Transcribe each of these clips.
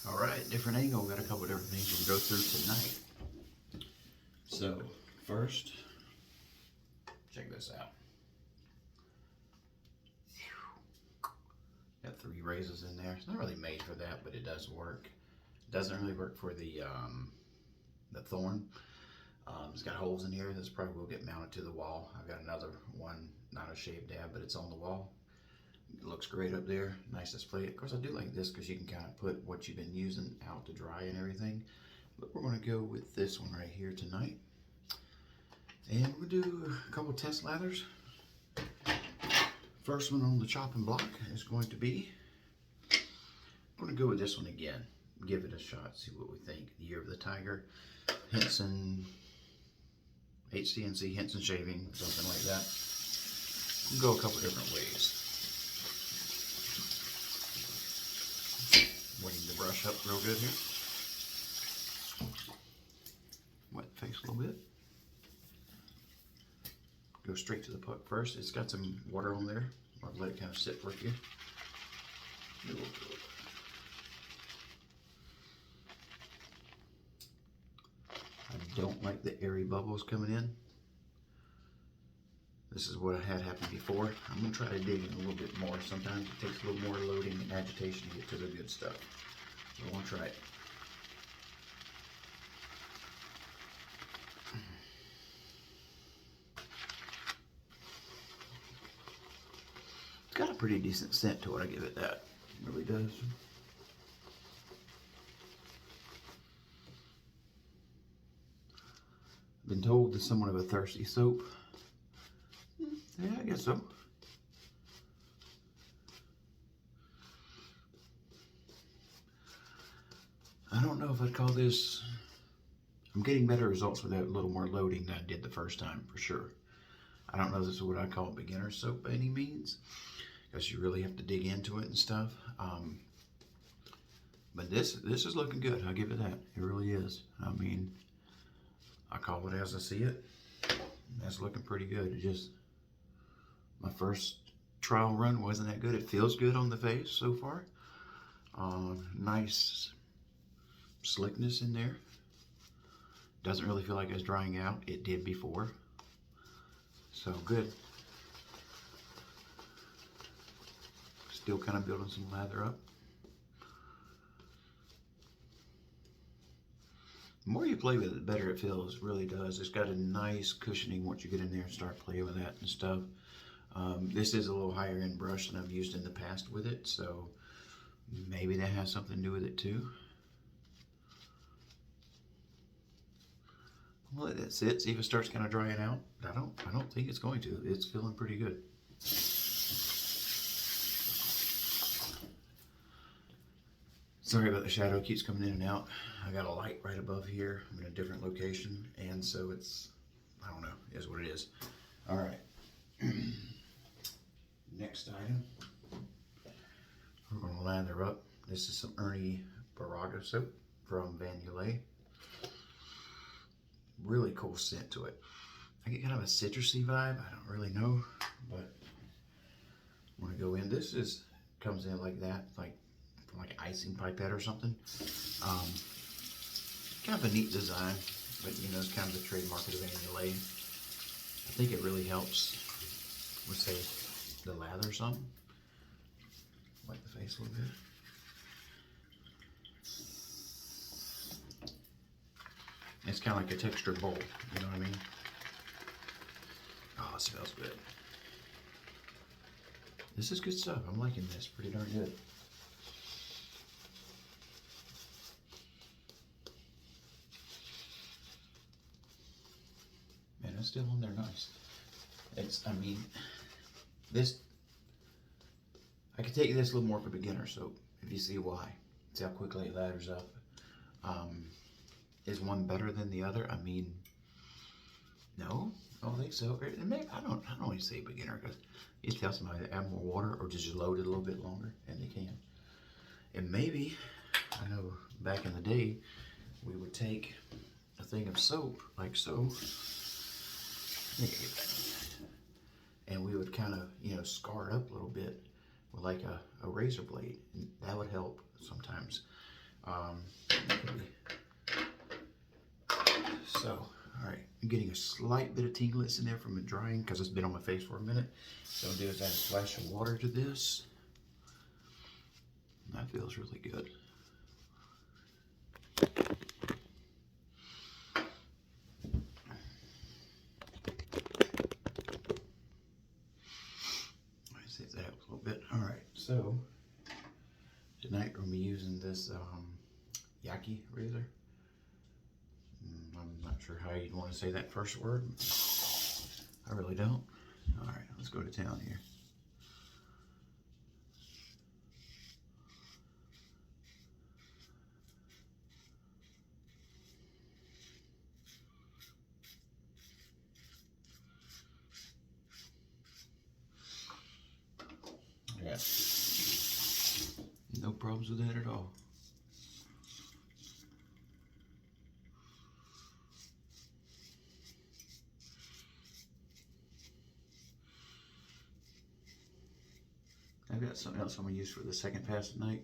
All right, different angle. We've got a couple different things we'll go through tonight. So, first, check this out. Got 3 razors in there. It's not really made for that, but it does work. It doesn't really work for the thorn. It's got holes in here. This probably will get mounted to the wall. I've got another one, not a shaved dab, but it's on the wall. It looks great up there. Nice display. Of course, I do like this because you can kind of put what you've been using out to dry and everything. But we're going to go with this one right here tonight. And we'll do a couple test lathers. First one on the chopping block is going to be, I'm going to go with this one again. Give it a shot, see what we think. The Year of the Tiger, Henson, HC&C, Henson shaving, something like that. We'll go a couple different ways. Waiting to brush up real good here. Wet the face a little bit. Go straight to the puck first. It's got some water on there. I'll let it kind of sit for a few. I don't like the airy bubbles coming in. This is what I had happen before. I'm going to try to dig in a little bit more. Sometimes it takes a little more loading and agitation to get to the good stuff. So I want to try it. It's got a pretty decent scent to it, I give it that. It really does. Been told it's somewhat of a thirsty soap. Yeah, I guess so. I don't know if I'd call this, I'm getting better results with that little more loading than I did the first time, for sure. I don't know if this is what I call beginner soap by any means, because you really have to dig into it and stuff. But this is looking good. I'll give it that. It really is. I mean, I call it as I see it. That's looking pretty good. It just, my first trial run wasn't that good. It feels good on the face so far. Nice slickness in there. Doesn't really feel like it's drying out. It did before. So good. Still kind of building some lather up. The more you play with it, the better it feels. It really does. It's got a nice cushioning once you get in there and start playing with that and stuff. This is a little higher end brush than I've used in the past with it, so maybe that has something to do with it too. I'll let that sit, see if it starts kind of drying out. I don't think it's going to. It's feeling pretty good. Sorry about the shadow, it keeps coming in and out. I got a light right above here. I'm in a different location, and so it's, I don't know, it is what it is. All right. Next item, we're going to lather up. This is some Ernie Baraga soap from Yulay. Really cool scent to it. I get kind of a citrusy vibe. I don't really know, but I'm going to go in. This is comes in like that, like an icing pipette or something. Kind of a neat design, but you know, it's kind of the trademark of Yulay. I think it really helps with, say, the lather or something. Wipe the face a little bit. It's kind of like a textured bowl, you know what I mean? Oh, it smells good. This is good stuff. I'm liking this pretty darn good. Man, it's still on there nice. It's, I mean, this, I could take this a little more for beginner soap, if you see why. See how quickly it lathers up. Is one better than the other? I mean, no, I don't think so. Maybe, I don't really say beginner, because you tell somebody to add more water or just load it a little bit longer, and they can. And maybe, I know back in the day, we would take a thing of soap, like so, and we would kind of, you know, scar it up a little bit with like a razor blade, and that would help sometimes So, all right, I'm getting a slight bit of tingliness in there from it drying because it's been on my face for a minute. So what I'll do is add a splash of water to this. That feels really good. Let's see if that helps a little bit. All right, so tonight we're going to be using this Yaki razor. I'm not sure how you'd want to say that first word. I really don't. All right, let's go to town here. Yeah. No problems with that at all. I've got something else I'm going to use for the second pass tonight.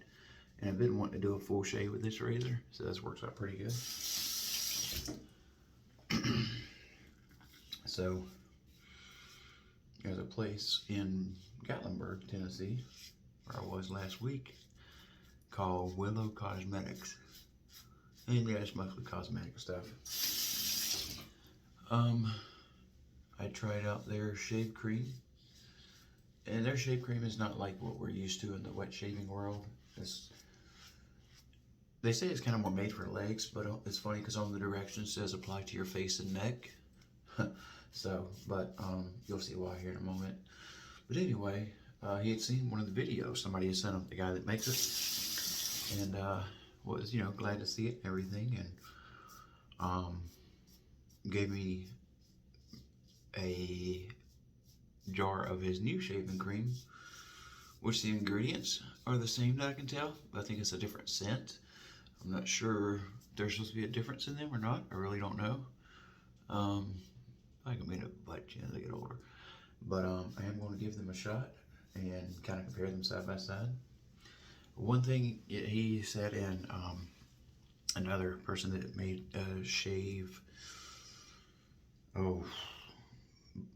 And I've been wanting to do a full shave with this razor, so this works out pretty good. So, there's a place in Gatlinburg, Tennessee, where I was last week, called Willow Cosmetics. And yeah, it's mostly cosmetic stuff. I tried out their shave cream. And their shave cream is not like what we're used to in the wet shaving world. They say it's kind of more made for legs, but it's funny because on the directions it says apply to your face and neck. So, but you'll see why here in a moment. But anyway, he had seen one of the videos. Somebody had sent him, the guy that makes it, and was, you know, glad to see it and everything, and gave me a jar of his new shaving cream, which the ingredients are the same that I can tell, but I think it's a different scent. I'm not sure if there's supposed to be a difference in them or not. I really don't know. I can be in a butt chin as I get older. But I am going to give them a shot and kind of compare them side by side. One thing he said, and another person that made a shave,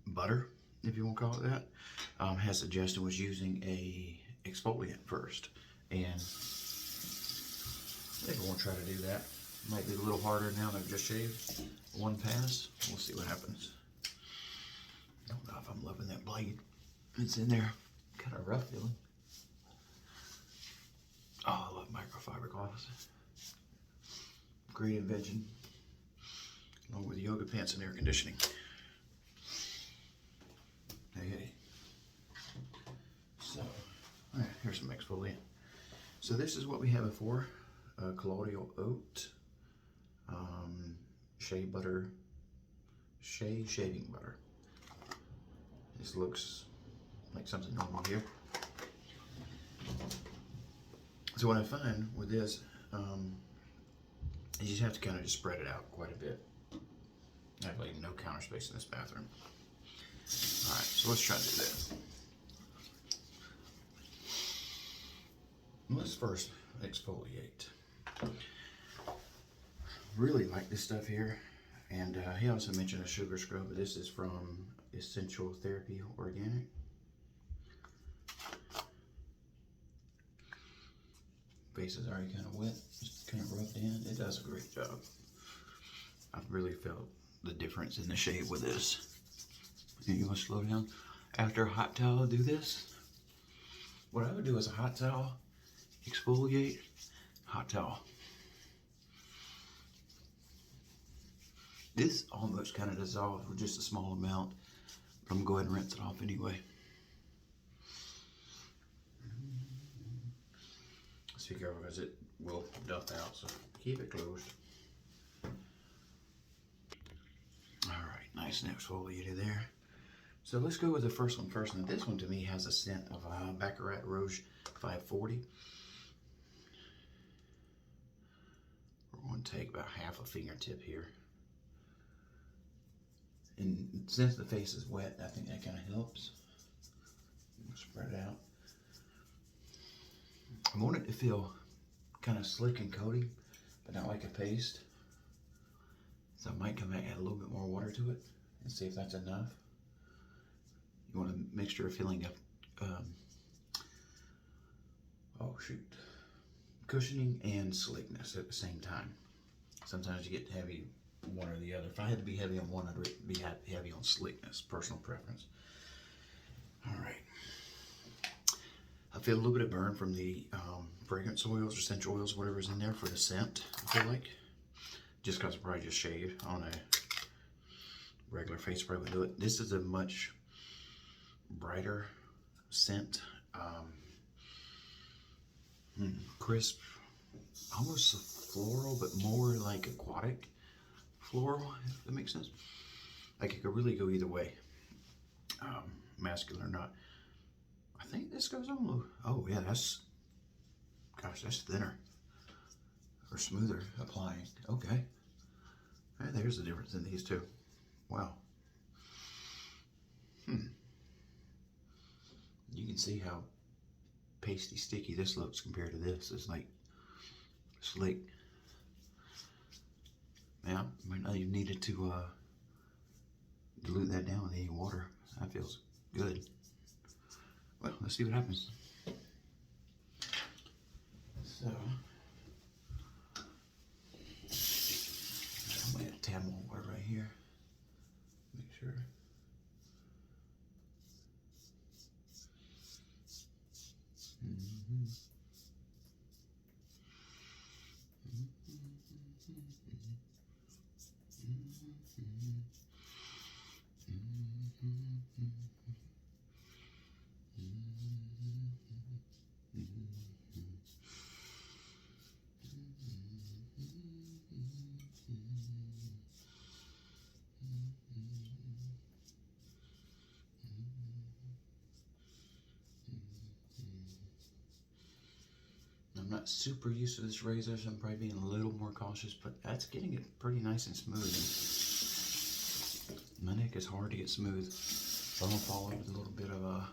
butter, if you want to call it that, has suggested was using a exfoliant first. And I think I want to try to do that. Might be a little harder now that I've just shaved one pass. We'll see what happens. I don't know if I'm loving that blade. It's in there. Kind of rough feeling. Oh, I love microfiber cloths. Great invention. Along with yoga pants and air conditioning. Hey. So, alright, here's some exfoliant. So this is what we have it for. Colloidal oat, shea butter, shea shaving butter. This looks like something normal here. So what I find with this is you just have to kind of just spread it out quite a bit. I have like no counter space in this bathroom. All right, so let's try to do that. Let's first exfoliate. Really like this stuff here, and he also mentioned a sugar scrub, but this is from Essential Therapy Organic. Face is already kind of wet, just kind of rubbed in. It does a great job. I've really felt the difference in the shave with this. And you want to slow down? After a hot towel, do this. What I would do is a hot towel, exfoliate, hot towel. This almost kind of dissolves with just a small amount, but I'm going to go ahead and rinse it off anyway. Let's be careful because it will dump out, so keep it closed. Alright, nice and exfoliated there. So let's go with the first one first. Now this one to me has a scent of Baccarat Rouge 540. We're going to take about half a fingertip here. And since the face is wet, I think that kind of helps. Spread it out. I want it to feel kind of slick and coating, but not like a paste. So I might come back and add a little bit more water to it and see if that's enough. You want a mixture of feeling of, oh shoot, cushioning and slickness at the same time. Sometimes you get heavy one or the other. If I had to be heavy on one, I'd be heavy on slickness, personal preference. All right. I feel a little bit of burn from the fragrance oils or essential oils, whatever's in there for the scent, I feel like. Just because I probably just shaved on a regular face, probably would do it. This is a much brighter scent. Crisp, almost floral, but more like aquatic floral, if that makes sense. Like it could really go either way, masculine or not. I think this goes on. Oh yeah, that's thinner or smoother applying. Okay, right, there's the difference in these two. Wow. You can see how pasty sticky this looks compared to this. It's like slick. Yeah, might not even needed to dilute that down with any water. That feels good. Well, let's see what happens. So, I'm gonna add a tad more water right here. Make sure. I'm not super used to this razor, so I'm probably being a little more cautious, but that's getting it pretty nice and smooth. And my neck is hard to get smooth, so I'm gonna follow it with a little bit of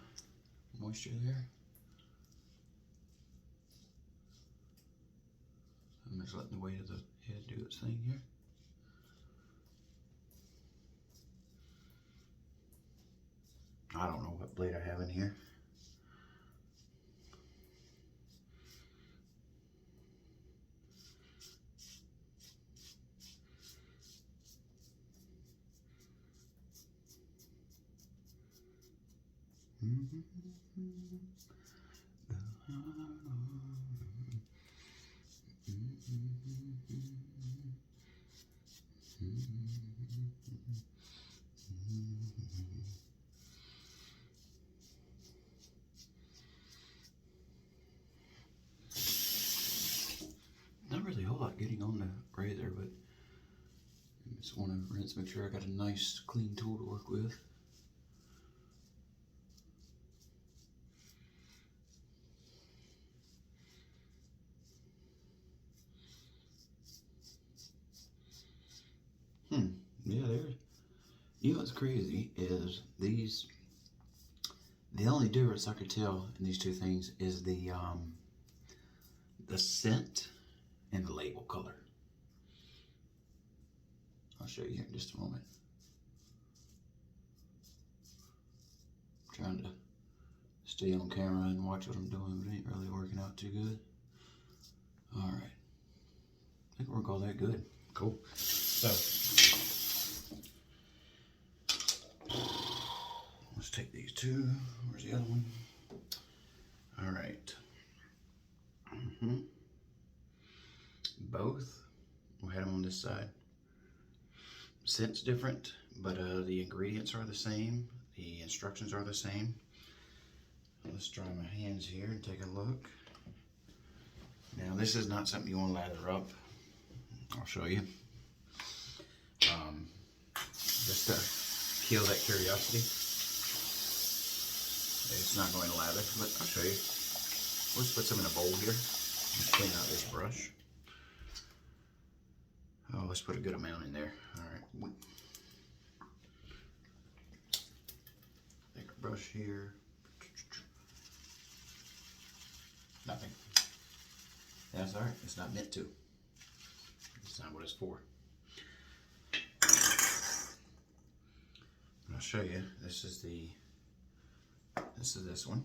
moisture there. I'm just letting the weight of the head do its thing here. I don't know what blade I have in here. Not really a whole lot getting on the razor, but I just want to rinse, make sure I got a nice clean tool to work with. Yeah, there's, you know what's crazy is these, the only difference I could tell in these two things is the scent and the label color. I'll show you here in just a moment. I'm trying to stay on camera and watch what I'm doing, but it ain't really working out too good. All right, I think we're gonna call that good. Cool. So let's take these two. Where's the other one? All right. Both. We'll have them on this side. Scent's different, but the ingredients are the same. The instructions are the same. Let's dry my hands here and take a look. Now, this is not something you want to lather up. I'll show you. Just to kill that curiosity. It's not going to lather, but I'll show you. Let's put some in a bowl here. Let's clean out this brush. Oh, let's put a good amount in there. All right. Take a brush here. Nothing. That's all right. It's not meant to. It's not what it's for. I'll show you. This is this one.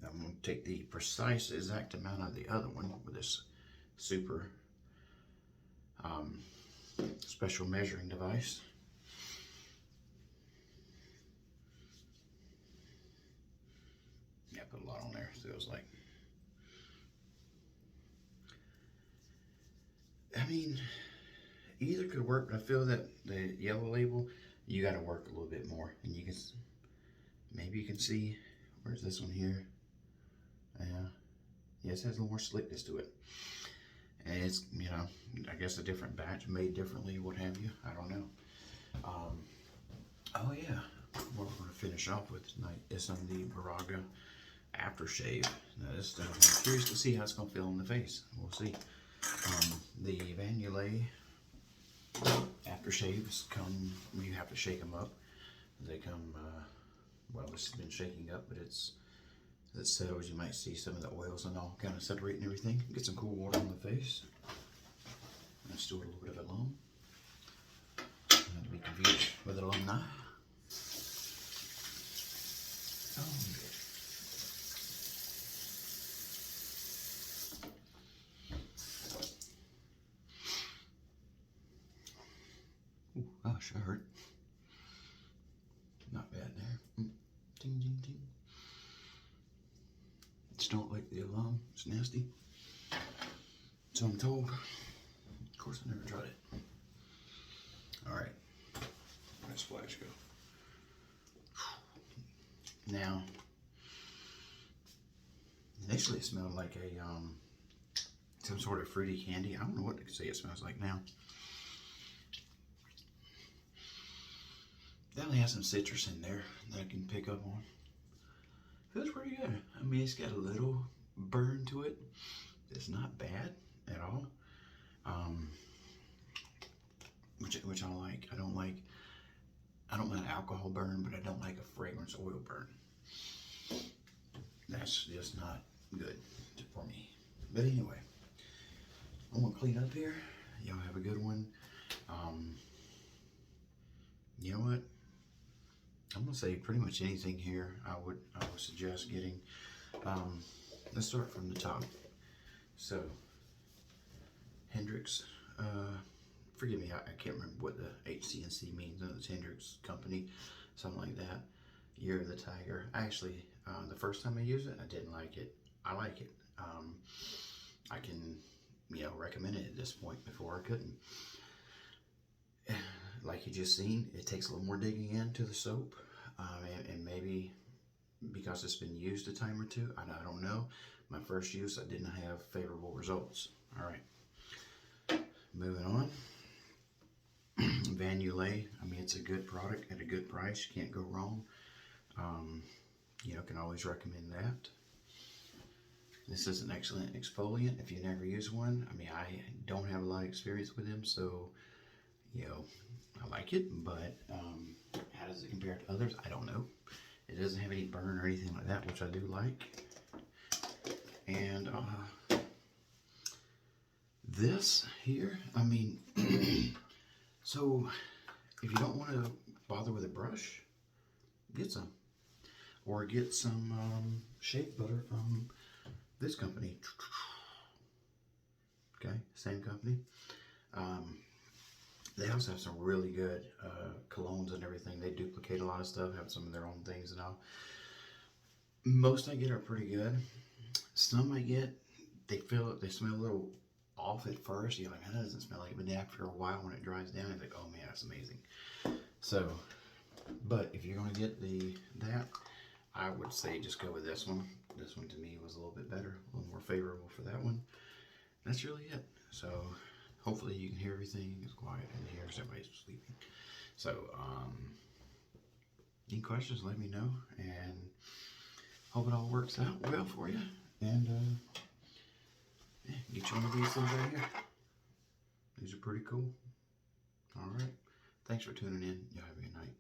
I'm going to take the precise exact amount of the other one with this super special measuring device. Yeah, I put a lot on there, so it was like, I mean, either could work, but I feel that the yellow label, you got to work a little bit more, and you can, maybe you can see, where's this one here? Yes, it has a little more slickness to it. And it's, you know, I guess a different batch made differently, what have you. I don't know. Oh yeah, what we're going to finish off with tonight is some of the Baraga aftershave. Now this stuff, I'm curious to see how it's going to feel on the face. We'll see. The Yulay aftershaves come, you have to shake them up. They come, well, this has been shaking up, but as it settles, you might see some of the oils and all kind of separate and everything. Get some cool water on the face. Let's do a little bit of alum. Not to be confused with alumni. Oh, ooh, gosh, that hurt. Not bad there. Ding, ding, ding. It's don't like the alum. It's nasty. So I'm told. Of course, I never tried it. All right. Where'd that splash go? Now, initially it smelled like a some sort of fruity candy. I don't know what to say it smells like now. Definitely has some citrus in there that I can pick up on. Feels pretty good. I mean, it's got a little burn to it. It's not bad at all. Which I like. I don't mind alcohol burn, but I don't like a fragrance oil burn. That's just not good for me. But anyway, I'm gonna clean up here. Y'all have a good one. You know what? I'm gonna say pretty much anything here. I would suggest getting. Let's start from the top. So Hendrix. Forgive me, I can't remember what the HC&C means. It's Hendrix company, something like that. Year of the Tiger. Actually, the first time I used it, I didn't like it. I like it. I can, recommend it at this point. Before I couldn't. Like you just seen, it takes a little more digging into the soap, and maybe because it's been used a time or two, I don't know. My first use, I didn't have favorable results. All right, moving on. Yulay, I mean, it's a good product at a good price. You can't go wrong. Can always recommend that. This is an excellent exfoliant if you never use one. I mean, I don't have a lot of experience with them, so, I like it, but how does it compare to others? I don't know. It doesn't have any burn or anything like that, which I do like. And this here, I mean, so if you don't want to bother with a brush, get some. Or get some shea butter from this company. Okay, same company. They also have some really good colognes and everything. They duplicate a lot of stuff, have some of their own things and all. Most I get are pretty good. Some I get, they smell a little off at first. You're like, that doesn't smell like it. But then after a while, when it dries down, it's like, oh man, that's amazing. So, but if you're gonna get that, I would say just go with this one. This one to me was a little bit better, a little more favorable for that one. That's really it. So hopefully you can hear everything. It's quiet in here, so everybody's sleeping. So any questions, let me know, and hope it all works out well for you. And get you one of these things right here. These are pretty cool. All right. Thanks for tuning in. Y'all have a good night.